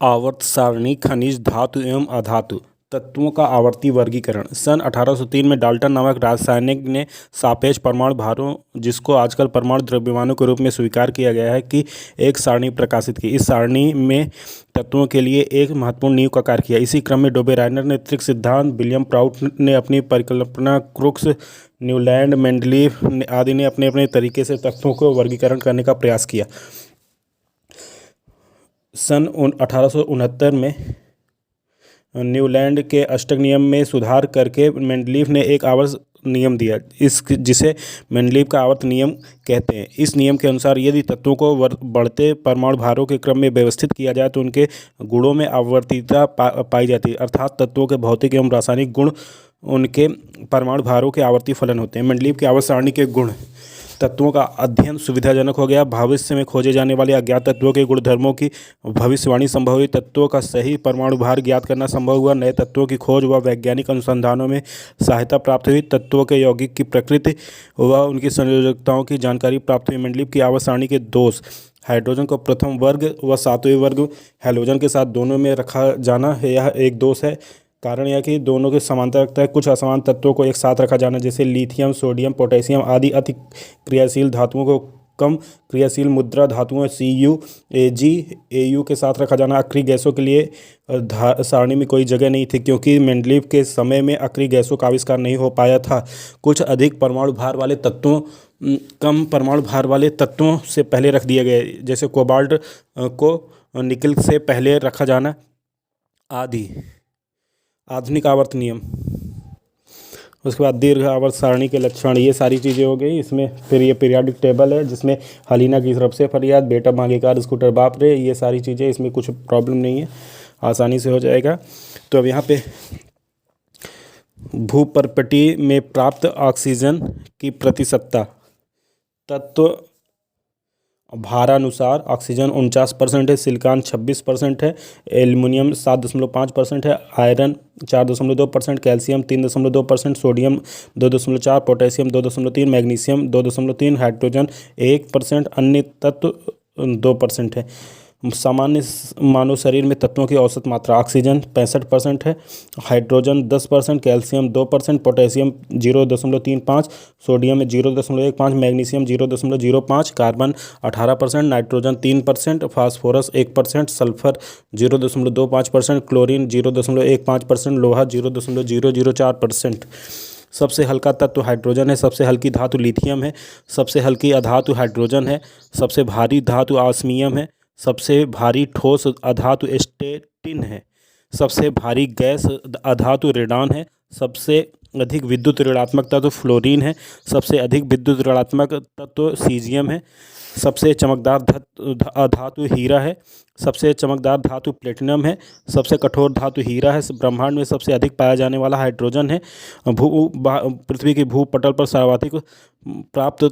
आवर्त सारणी खनिज धातु एवं अधातु तत्वों का आवर्ती वर्गीकरण। सन 1803 में डाल्टन नामक रासायनिक ने सापेक्ष परमाणु भारों, जिसको आजकल परमाणु द्रव्यमानों के रूप में स्वीकार किया गया है, की एक सारणी प्रकाशित की। इस सारणी में तत्वों के लिए एक महत्वपूर्ण नींव का कार्य किया। इसी क्रम में डोबेराइनर ने त्रिक सिद्धांत, विलियम प्राउट ने अपनी परिकल्पना, क्रुक्स, न्यूलैंड, मेंडलीफ आदि ने अपने अपने तरीके से तत्वों को वर्गीकरण करने का प्रयास किया। सन 1869 में न्यूलैंड के अष्टक नियम में सुधार करके मेंडलीफ ने एक आवर्त नियम दिया, जिसे मेंडलीफ का आवर्त नियम कहते हैं। इस नियम के अनुसार यदि तत्वों को बढ़ते परमाणु भारों के क्रम में व्यवस्थित किया जाए तो उनके गुणों में आवर्तीयता पाई जाती है, अर्थात तत्वों के भौतिक एवं रासायनिक गुण उनके परमाणु भारों के आवर्ती फलन होते हैं। मेंडलीफ की आवर्त सारणी के गुण तत्वों का अध्ययन सुविधाजनक हो गया। भविष्य में खोजे जाने वाले अज्ञात तत्वों के गुणधर्मों की भविष्यवाणी संभव हुई। तत्वों का सही परमाणु भार ज्ञात करना संभव हुआ। नए तत्वों की खोज व वैज्ञानिक अनुसंधानों में सहायता प्राप्त हुई। तत्वों के यौगिक की प्रकृति व उनकी संयोजकताओं की जानकारी प्राप्त हुई। मेंडलीफ की आवर्त सारणी के दोष: हाइड्रोजन को प्रथम वर्ग व सातवें वर्ग हैलोजन के साथ दोनों में रखा जाना है, यह एक दोष है। कारण यह कि दोनों के समानता रखता है। कुछ असमान तत्वों को एक साथ रखा जाना, जैसे लिथियम, सोडियम, पोटेशियम आदि अति क्रियाशील धातुओं को कम क्रियाशील मुद्रा धातुओं Cu, Ag, Au के साथ रखा जाना। अक्रिय गैसों के लिए सारणी में कोई जगह नहीं थी, क्योंकि मेंडलीफ के समय में अक्रिय गैसों का आविष्कार नहीं हो पाया था। कुछ अधिक परमाणु भार वाले तत्वों कम परमाणु भार वाले तत्वों से पहले रख दिए गए, जैसे कोबाल्ट को निकल से पहले रखा जाना आदि। आधुनिक आवर्त नियम, उसके बाद दीर्घ आवर्त सारणी के लक्षण, ये सारी चीज़ें हो गई। इसमें फिर ये पीरियाडिक टेबल है, जिसमें हलीना की तरफ से फरियाद, बेटा मांगेकार, स्कूटर बाप रे, ये सारी चीज़ें, इसमें कुछ प्रॉब्लम नहीं है, आसानी से हो जाएगा। तो अब यहाँ पे भूपर्पटी में प्राप्त ऑक्सीजन की प्रतिशतता तत्व भारानुसार ऑक्सीजन 49% है, सिलिकॉन 26% है, एल्युमिनियम 7.5% है, iron 4.2%, calcium 3.2%, sodium 2.4, potassium 2.3, magnesium 2.3, hydrogen 1%, अन्य तत्व 2% है। सामान्य मानव शरीर में तत्वों की औसत मात्रा: ऑक्सीजन 65% है, hydrogen 10%, calcium 2%, potassium 0.35, sodium 0.15, magnesium 0.05, carbon 18%, nitrogen 3%, phosphorus 1%, sulphur 0.25%, chlorine 0.15%, लोहा 0.004%। सबसे हल्का तत्व हाइड्रोजन है, सबसे हल्की धातु लिथियम है, सबसे हल्की अधातु हाइड्रोजन है, सबसे भारी धातु ऑस्मियम है, सबसे भारी ठोस अधातु स्टेटिन है, सबसे भारी गैस अधातु रेडॉन है, सबसे अधिक विद्युत ऋणात्मक तत्व फ्लोरीन है, सबसे अधिक विद्युत ऋणात्मक तत्व सीजियम है, सबसे चमकदार धातु हीरा है, सबसे चमकदार धातु प्लेटिनम है, सबसे कठोर धातु हीरा है। ब्रह्मांड में सबसे अधिक पाया जाने वाला हाइड्रोजन है। पृथ्वी के भूपटल पर सर्वाधिक प्राप्त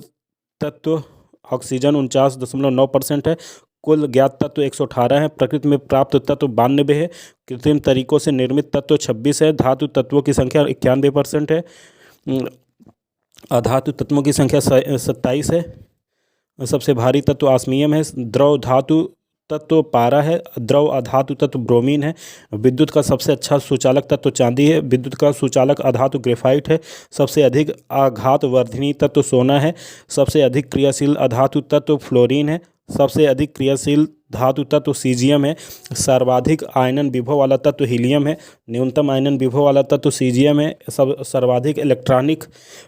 तत्व ऑक्सीजन 49.9% है। कुल ज्ञात तत्व 118 है। प्रकृति में प्राप्त तत्व 92 है। कृत्रिम तरीकों से निर्मित तत्व 26 है। धातु तत्वों की संख्या 91% है। अधातु तत्वों की संख्या 27 है। सबसे भारी तत्व ऑस्मियम है। द्रव धातु तत्व पारा है। द्रव अधातु तत्व ब्रोमीन है। विद्युत का सबसे अच्छा सुचालक तत्व चांदी है। विद्युत का सुचालक अधातु ग्रेफाइट है। सबसे अधिक आघात वर्धनी तत्व सोना है। सबसे अधिक क्रियाशील अधातु तत्व फ्लोरीन है। सबसे अधिक क्रियाशील धातु तत्व सीजियम है। सर्वाधिक आयनन विभव वाला तत्व हीलियम है। न्यूनतम आयनन विभव वाला तत्व सीजियम है। सर्वाधिक इलेक्ट्रॉनिक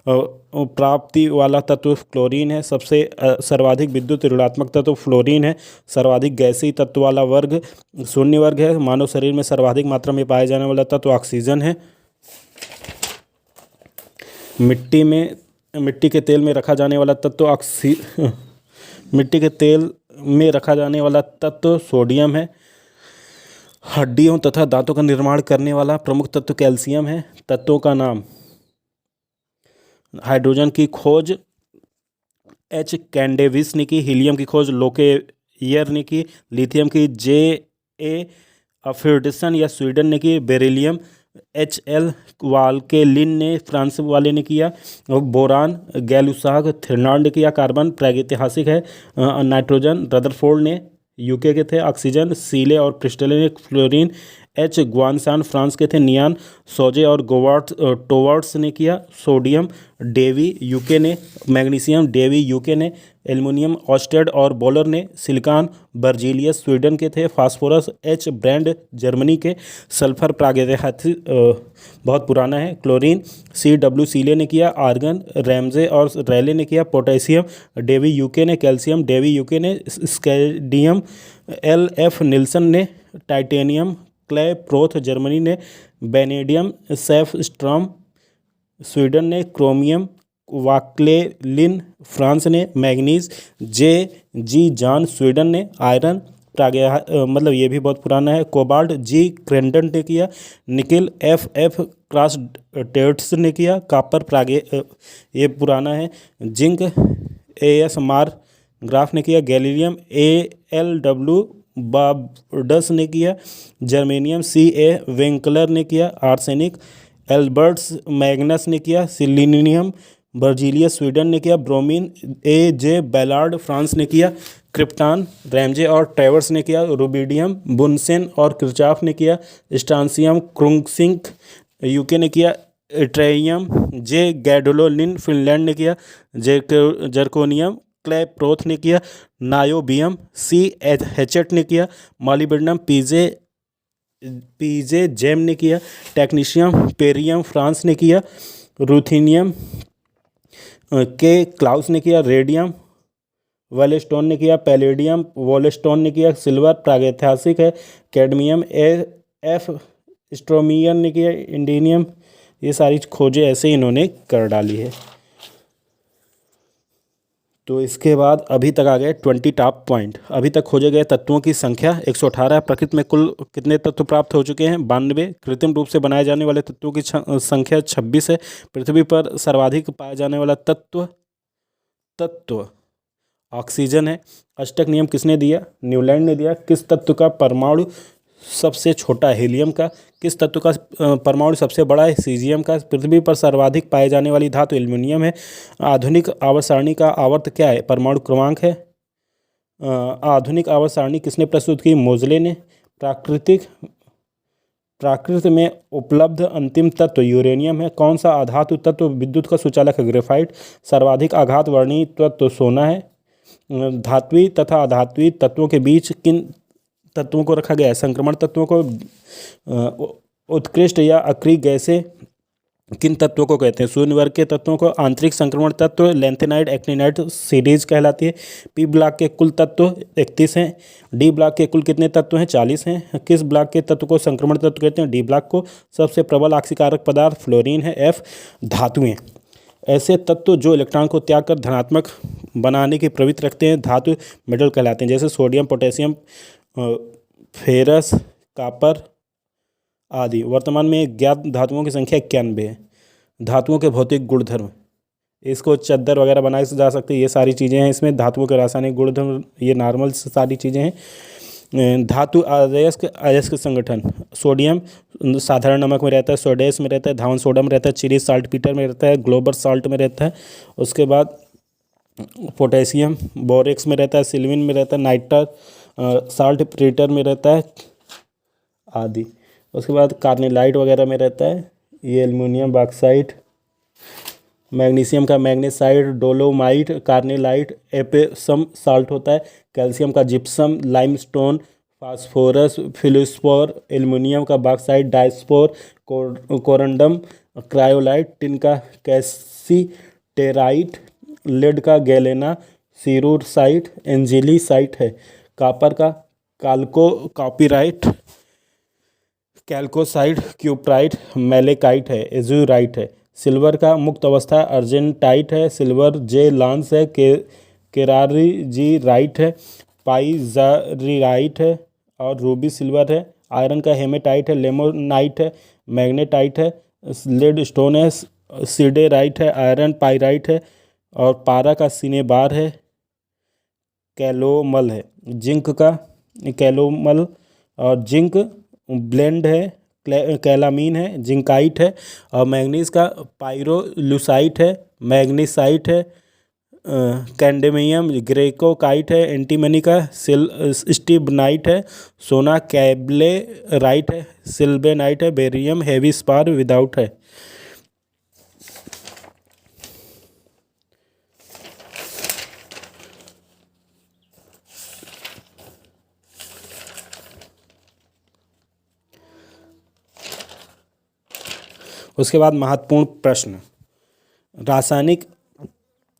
प्राप्ति वाला तत्व क्लोरीन है। सबसे सर्वाधिक विद्युत ऋणात्मक तत्व फ्लोरीन है। सर्वाधिक गैसीय तत्व वाला वर्ग शून्य वर्ग है। मानव शरीर में सर्वाधिक मात्रा में पाए जाने वाला तत्व ऑक्सीजन है। मिट्टी के तेल में रखा जाने वाला तत्व मिट्टी के तेल में रखा जाने वाला तत्व सोडियम है। हड्डियों तथा दांतों का निर्माण करने वाला प्रमुख तत्व कैल्शियम है। तत्वों का नाम: हाइड्रोजन की खोज H. कैंडेविस ने की। हीलियम की खोज लोकेयर ने की। लिथियम की J. अफिडसन या स्वीडन ने की। Beryllium H.L. वाल्केलिन ने फ्रांस वाले ने किया। बोरान गैलुसाग थेरनाल्ड ने किया। कार्बन प्रागैतिहासिक है। नाइट्रोजन रदरफोर्ड ने यूके के थे। ऑक्सीजन सीले और क्रिस्टलिन फ्लोरीन। एच ग्वानसान फ्रांस के थे। नियान सोजे और गोवार्ट्स टोवर्ट्स ने किया। सोडियम डेवी यूके ने। मैग्नीशियम डेवी यूके ने। एल्युमिनियम ऑस्टेड और बोलर ने। सिलिकॉन बर्जीलियस स्वीडन के थे। फास्फोरस एच ब्रांड जर्मनी के। सल्फर प्रागैतिहासिक बहुत पुराना है। क्लोरीन सी डब्ल्यू सीले ने किया। आर्गन रैमजे और रैले ने किया। पोटेशियम डेवी यूके ने। कैल्शियम डेवी यूके ने। स्कैंडियम एल एफ निल्सन ने। टाइटेनियम क्ले प्रोथ जर्मनी ने। बेनेडियम सेफ स्ट्रॉम स्वीडन ने। क्रोमियम वाक्लेलिन फ्रांस ने। मैग्नीज जे जी जॉन स्वीडन ने। आयरन मतलब ये भी बहुत पुराना है। कोबाल्ट जी क्रेंडन ने किया। निकिल एफ एफ क्रॉस टेट्स ने किया। कापर ये पुराना है। जिंक ए एस मार ग्राफ ने किया। गैलीलियम ए एल डब्ल्यू बाबडस ने किया। जर्मेनियम सी ए वेंकलर ने किया। आर्सेनिक एल्बर्ट्स मैग्नस ने किया। सिलीनियम बर्जीलियस स्वीडन ने किया। ब्रोमीन ए जे बैलार्ड फ्रांस ने किया। क्रिप्टान रैमजे और ट्रेवर्स ने किया। रुबिडियम बुनसेन और किरचॉफ ने किया। स्ट्रांसियम क्रुंगसिंक यूके ने किया। ट्रेइयम जे गैडोलोलिन फिनलैंड ने किया। जर्कोनियम क्ले प्रोथ ने किया। नायोबियम सी हेचेट ने किया। मॉलिब्डेनम पीजे जेम ने किया। टेक्नीशियम पेरियम फ्रांस ने किया। रूथीनियम के क्लाउस ने किया। रेडियम वेलस्टोन ने किया। पैलेडियम वोलेस्टोन ने किया। सिल्वर प्रागैतिहासिक है। कैडमियम ए एफ स्ट्रोमियन ने किया। इंडिनियम ये सारी खोजें ऐसे ही इन्होंने कर डाली है। तो इसके बाद अभी तक आ गए 20 टॉप पॉइंट। अभी तक खोजे गए तत्वों की संख्या 118। प्रकृति में कुल कितने तत्व प्राप्त हो चुके हैं? 92। कृत्रिम रूप से बनाए जाने वाले तत्वों की संख्या 26 है। पृथ्वी पर सर्वाधिक पाया जाने वाला तत्व ऑक्सीजन है। अष्टक नियम किसने दिया? न्यूलैंड ने दिया। किस तत्व का परमाणु सबसे छोटा है? हीलियम का। किस तत्व का परमाणु सबसे बड़ा है? सीजियम का। पृथ्वी पर सर्वाधिक पाई जाने वाली धातु एल्युमिनियम है। आधुनिक आवर्त सारणी का आवर्त क्या है? परमाणु क्रमांक है। आधुनिक आवर्त सारणी किसने प्रस्तुत की? मोजले ने। प्राकृत में उपलब्ध अंतिम तत्व यूरेनियम है। कौन सा अधातु तत्व विद्युत का सुचालक है? ग्रेफाइट। सर्वाधिक आघात वर्णीय तत्व सोना है। धात्विक तथा अधात्विक तत्वों के बीच किन तत्वों को रखा गया है? संक्रमण तत्वों को। उत्कृष्ट या अक्रिय गैसें किन तत्वों को कहते हैं? शून्य वर्ग के तत्वों को। आंतरिक संक्रमण तत्व लैंथेनाइड एक्टिनाइड सीरीज कहलाती है। पी ब्लॉक के कुल तत्व 31 हैं। डी ब्लॉक के कुल कितने तत्व हैं? 40 हैं। किस ब्लॉक के तत्व को संक्रमण तत्व कहते हैं? डी ब्लॉक को। सबसे प्रबल ऑक्सीकारक पदार्थ फ्लोरीन है। एफ धातुएं। ऐसे तत्व जो इलेक्ट्रॉन को त्याग कर धनात्मक बनाने की प्रवृत्ति रखते हैं धातु मेटल कहलाते हैं। जैसे सोडियम पोटेशियम फेरस कापर आदि। वर्तमान में ज्ञात धातुओं की संख्या 91 है। धातुओं के भौतिक गुणधर्म, इसको चद्दर वगैरह बनाए जा सकते हैं। ये सारी चीज़ें हैं इसमें। धातुओं के रासायनिक गुणधर्म ये नॉर्मल सारी चीज़ें हैं। धातु अयस्क संगठन। सोडियम साधारण नमक में रहता है। सोडेस में रहता है। धावन सोडा में रहता है। चिली साल्ट पीटर में रहता है। ग्लोबल साल्ट में रहता है। उसके बाद पोटेशियम बोरेक्स में रहता है। सिल्विन में रहता है। नाइट्रस साल्ट प्रीटर में रहता है आदि। उसके बाद कार्नेलाइट वगैरह में रहता है। ये एल्युमिनियम बॉक्साइट। मैग्नीशियम का magnesite dolomite carnallite Epsom salt होता है। कैल्शियम का जिप्सम लाइमस्टोन फास्फोरस फिलोस्फोर। एल्युमिनियम का bauxite diaspore corundum cryolite. Tin का कैसीटेराइट। लेड का गैलेना सीरूरसाइट एंजिलीसाइट है। कॉपर का कैल्कोसाइट क्यूप्राइट मेलेकाइट है। एजुराइट है। सिल्वर का मुक्त अवस्था अर्जेंटाइट है। सिल्वर जे लांस है। केरारी जी राइट है। पाइजारीराइट है और रूबी सिल्वर है। आयरन का हेमेटाइट है। लेमोनाइट है। मैग्नेटाइट है। लेड स्टोन है। सीडेराइट है। आयरन पाइराइट है और पारा का सिनेबार है। कैलोमल है। जिंक का कैलोमल और जिंक ब्लेंड है। कैलामीन है। जिंकाइट है और मैग्नीज का पायरोलुसाइट है। मैग्नीसाइट है। कैडमियम ग्रेकोकाइट है, एंटीमनी का स्टिबनाइट है, सोना कैबलेराइट है, सिल्वेनाइट है, बेरियम हेवी स्पार विदाउट है। उसके बाद महत्वपूर्ण प्रश्न, रासायनिक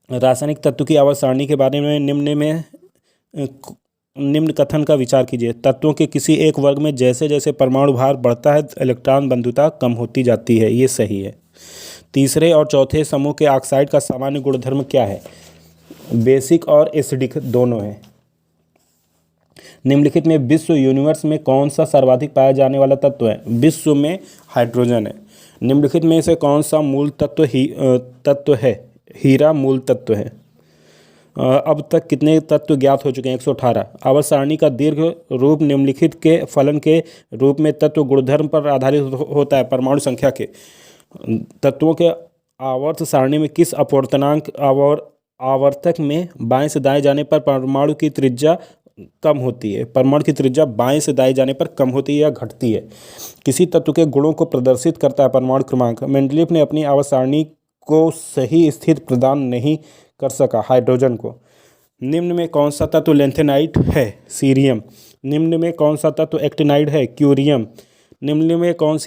रासायनिक तत्व की आवर्त सारणी के बारे में निम्न कथन का विचार कीजिए। तत्वों के किसी एक वर्ग में जैसे जैसे परमाणु भार बढ़ता है इलेक्ट्रॉन बंधुता कम होती जाती है, ये सही है। तीसरे और चौथे समूह के ऑक्साइड का सामान्य गुणधर्म क्या है? बेसिक और एसिडिक दोनों है। निम्नलिखित में विश्व यूनिवर्स में कौन सा सर्वाधिक पाया जाने वाला तत्व है? विश्व में हाइड्रोजन है। निम्नलिखित में से कौन सा मूल तत्व है? हीरा मूल तत्व है। अब तक कितने तत्व ज्ञात हो चुके हैं? 118। आवर्त सारणी का दीर्घ रूप निम्नलिखित के फलन के रूप में तत्व गुणधर्म पर आधारित होता है। परमाणु संख्या के तत्वों के आवर्त सारणी में किस अपवर्तनांक आवर्तक में बाएं से दाएं जाने पर परमाणु की त्रिज्या कम होती है? परमाणु की त्रिज्या बाएं से दाएं जाने पर कम होती है या घटती है? किसी तत्व के गुणों को प्रदर्शित करता है परमाणु क्रमांक? मेंडलीफ ने अपनी आवर्त सारणी को सही स्थिति प्रदान नहीं कर सका, हाइड्रोजन को। निम्न में कौन सा तत्व लेंथेनाइट है? सीरियम। निम्न में कौन सा तत्व एक्टिनाइड है? क्यूरियम। निम्न में कौन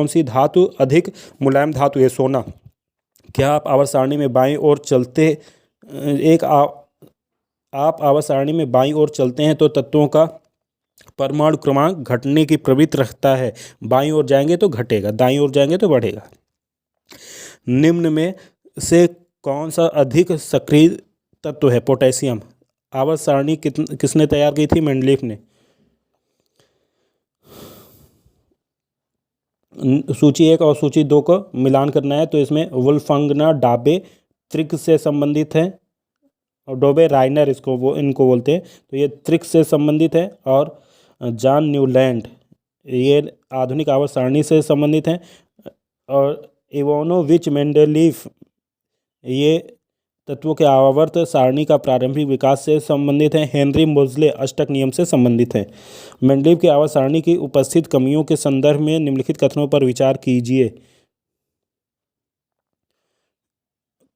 सी धातु अधिक मुलायम धातु है? सोना। क्या आप आवर्त सारणी में बाईं ओर चलते आप आवर्त सारणी में बाईं ओर चलते हैं तो तत्वों का परमाणु क्रमांक घटने की प्रवृत्ति रखता है। बाईं ओर जाएंगे तो घटेगा, दाईं ओर जाएंगे तो बढ़ेगा। निम्न में से कौन सा अधिक सक्रिय तत्व है? पोटेशियम। आवर्त सारणी किसने तैयार की थी? मेंडलीफ ने। सूची 1 और सूची 2 को मिलान करना है तो इसमें वुल्फंगना डाबे त्रिक से संबंधित है और डोबे राइनर इनको बोलते हैं, तो ये त्रिक से संबंधित है। और जॉन न्यूलैंड ये आधुनिक आवर्त सारणी से संबंधित हैं। और इवानोविच मेंडलीफ ये तत्वों के आवर्त सारणी का प्रारंभिक विकास से संबंधित हैं। हेनरी मोजले अष्टक नियम से संबंधित हैं। मेंडलीफ की आवर्त सारणी की उपस्थित कमियों के संदर्भ में निम्नलिखित कथनों पर विचार कीजिए।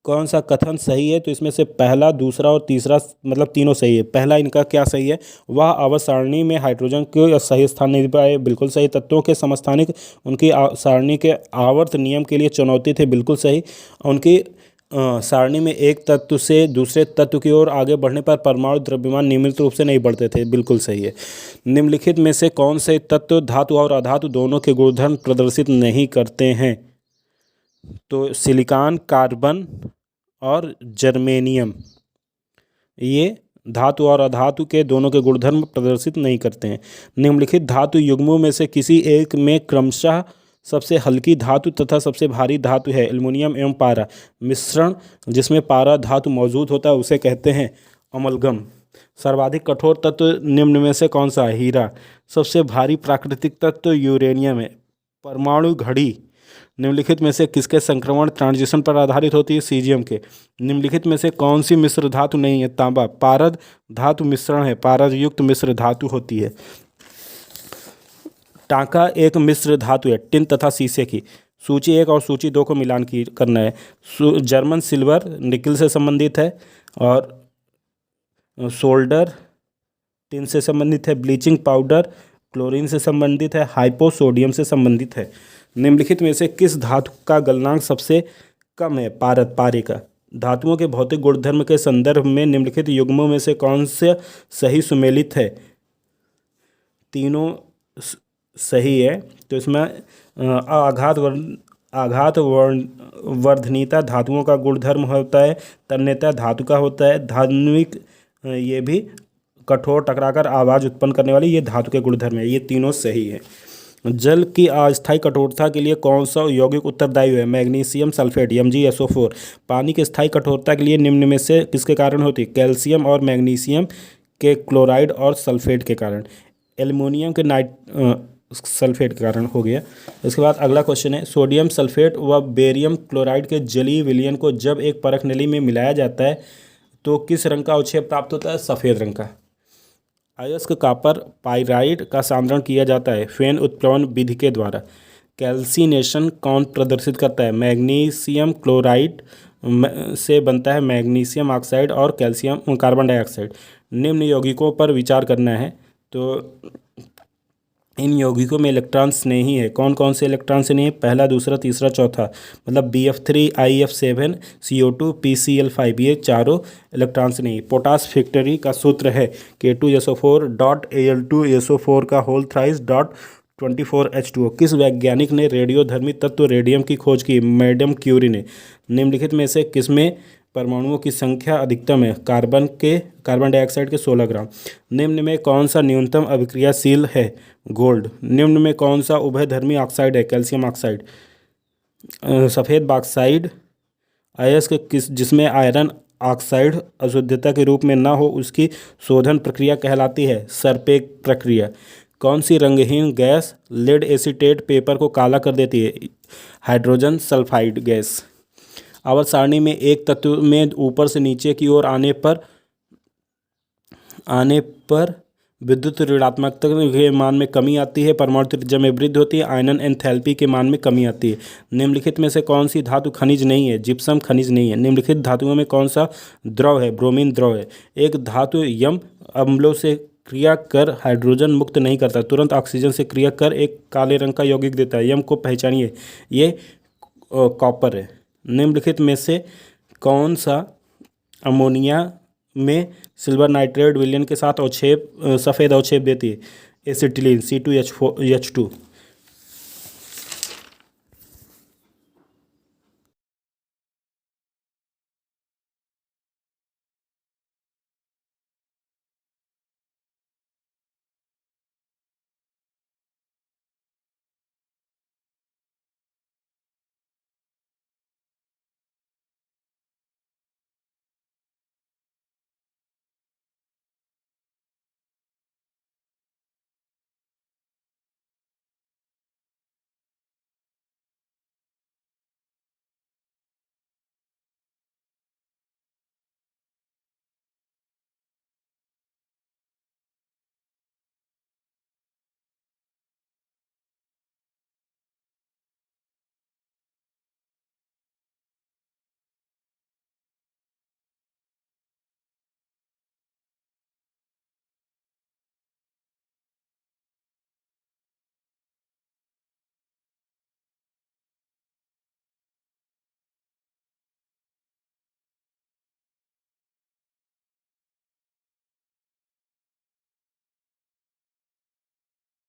कौन सा कथन सही है? तो इसमें से पहला, दूसरा और तीसरा मतलब तीनों सही है। पहला इनका क्या सही है? वह आवर्त सारणी में हाइड्रोजन को सही स्थान नहीं पाए, बिल्कुल सही। तत्वों के समस्थानिक उनकी सारणी के आवर्त नियम के लिए चुनौती थे, बिल्कुल सही। उनकी सारणी में एक तत्व से दूसरे तत्व की ओर आगे बढ़ने पर परमाणु द्रव्यमान नियमित रूप से नहीं बढ़ते थे, बिल्कुल सही है। निम्नलिखित में से कौन से तत्व धातु और अधातु दोनों के गुणधर्म प्रदर्शित नहीं करते हैं? तो सिलिकॉन, कार्बन और जर्मेनियम ये धातु और अधातु के दोनों के गुणधर्म प्रदर्शित नहीं करते हैं। निम्नलिखित धातु युग्मों में से किसी एक में क्रमशः सबसे हल्की धातु तथा सबसे भारी धातु है? एल्युमिनियम एवं पारा। मिश्रण जिसमें पारा धातु मौजूद होता है उसे कहते हैं अमलगम। सर्वाधिक कठोर तत्व निम्न में से कौन सा है? हीरा। सबसे भारी प्राकृतिक तत्व यूरेनियम है। परमाणु घड़ी निम्नलिखित में से किसके संक्रमण ट्रांजिशन पर आधारित होती है? सीजियम के। निम्नलिखित में से कौन सी मिश्र धातु नहीं है? तांबा। पारद धातु मिश्रण है, पारद युक्त मिश्र धातु होती है। टांका एक मिश्र धातु है, टिन तथा शीशे की। सूची 1 और सूची 2 को मिलान करना है। जर्मन सिल्वर निकल से संबंधित है और सोल्डर टिन से संबंधित है। ब्लीचिंग पाउडर क्लोरीन से संबंधित है। हाइपो सोडियम से संबंधित है। निम्नलिखित में से किस धातु का गलनांक सबसे कम है? पारद, पारे का। धातुओं के भौतिक गुणधर्म के संदर्भ में निम्नलिखित युग्मों में से कौन से सही सुमेलित है? तीनों सही है। तो इसमें आघात वर्धनीयता धातुओं का गुणधर्म होता है। तन्यता धातु का होता है। धात्विक ये भी कठोर टकराकर आवाज़ उत्पन्न करने वाली ये धातु के गुणधर्म है। ये तीनों सही है। जल की अस्थायी कठोरता के लिए कौन सा यौगिक उत्तरदायी है? Magnesium sulphate MgSO4। पानी की स्थायी कठोरता के लिए निम्न में से किसके कारण होती है? कैल्शियम और मैग्नीशियम के क्लोराइड और सल्फेट के कारण। सल्फेट के कारण हो गया। इसके बाद अगला क्वेश्चन है, सोडियम सल्फेट व बेरियम क्लोराइड के जलीय विलयन को जब एक परख नली में मिलाया जाता है तो किस रंग का अवक्षेप प्राप्त होता है? सफ़ेद रंग का। अयस्क कॉपर पाइराइड का सांद्रण किया जाता है फेन उत्प्लवन विधि के द्वारा। कैल्सिनेशन कौन प्रदर्शित करता है? मैग्नीशियम क्लोराइड से बनता है मैग्नीशियम ऑक्साइड और कैल्शियम कार्बन डाइऑक्साइड। निम्न यौगिकों पर विचार करना है, तो इन यौगिकों में इलेक्ट्रॉन स्नेही है। कौन कौन से इलेक्ट्रॉन स्नेही? पहला, दूसरा, तीसरा, चौथा, मतलब BF3, IF7, CO2, PCl5, ये चारों इलेक्ट्रॉन स्नेही। पोटास फैक्टरी का सूत्र है K2SO4 डॉट Al2SO4 का होल थ्राइस डॉट 24H2O। किस वैज्ञानिक ने रेडियोधर्मी तत्व रेडियम की खोज की? मैडम क्यूरी ने। निम्नलिखित में से किसमें परमाणुओं की संख्या अधिकतम है? कार्बन डाइऑक्साइड के 16 ग्राम। निम्न में कौन सा न्यूनतम अभिक्रियाशील है? गोल्ड। निम्न में कौन सा उभयधर्मी ऑक्साइड है? Calcium oxide. सफ़ेद बॉक्साइड अयस्क जिसमें आयरन ऑक्साइड अशुद्धता के रूप में न हो उसकी शोधन प्रक्रिया कहलाती है सरपेक प्रक्रिया। कौन सी रंगहीन गैस लेड एसीटेट पेपर को काला कर देती है? Hydrogen sulphide gas. आवर्त सारणी में एक तत्व में ऊपर से नीचे की ओर आने पर विद्युत ऋणात्मकता के मान में कमी आती है, परमाणु त्रिज्या में वृद्धि होती है, आयनन एंथैल्पी के मान में कमी आती है। निम्नलिखित में से कौन सी धातु खनिज नहीं है? जिप्सम खनिज नहीं है। निम्नलिखित धातुओं में कौन सा द्रव है? ब्रोमीन द्रव है। एक धातु यम अम्लों से क्रिया कर हाइड्रोजन मुक्त नहीं करता, तुरंत ऑक्सीजन से क्रिया कर एक काले रंग का यौगिक देता है। यम को पहचानिए, ये कॉपर है। निम्नलिखित में से कौन सा अमोनिया में सिल्वर नाइट्रेट विलयन के साथ अवक्षेप सफ़ेद अवक्षेप देती है? Acetylene C2H2।